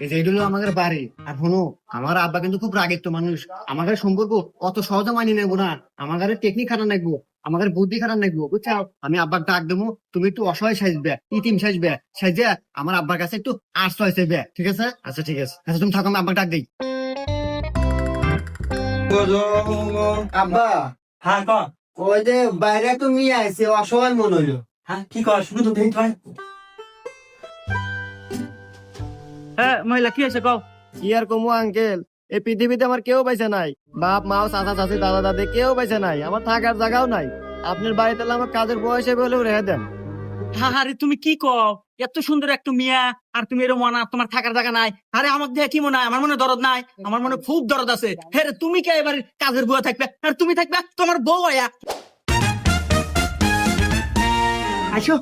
এই যে এটা হলো আমাদের বাড়ি। আর শোনো, আমার আব্বা কিন্তু খুব রাগের তো মানুষ। আমাদের সম্পর্ক অত সহজে মানি নেবো না। আমাদের টেকনিক খারাপ নাকবো, আমাদের বুদ্ধি খারাপ নাকবো, বুঝছো? আমি আব্বার ডাক দেবো, তুমি একটু অসহায় সাজবে, ইতিম সাজবে, সাজে আমার আব্বার কাছে একটু আশ্রয় চাইবে, ঠিক আছে? আচ্ছা ঠিক আছে, আচ্ছা তুমি থাকো, আমি আব্বাকে ডাক দিই। আব্বা, হ্যাঁ ক ওই যে বাইরে তুমি আইছে, অসহায় মনে হইলো। হ্যাঁ কি কর শুধু তো দেখি ভাই। হ্যাঁ মহিলা কি হয়েছে কও। কি আর কমু আঙ্কেল, এই পৃথিবীতে আমার কেউ পাইছে নাই। বাপ মাও চাচা চাচি দাদা দাদি কেউ পাইছে নাই, আমার থাকার জায়গাও নাই। আপনার বাড়িতে এলে আমার কাজের বয়স হলেও রেখে দেন। আরে তুমি কি কও, এত সুন্দর একটা মিয়া আর তুমি এরকম মনে তোমার থাকার জায়গা নাই। আরে আমার দেয়া কি মনে হয়, আমার মনে দরদ নাই, আমার মনে খুব দরদ আছে। হ্যাঁ রে, তুমি কে এবার কাজের বুয়া থাকবে আর তুমি থাকবে তোমার বউ আয়া আইসো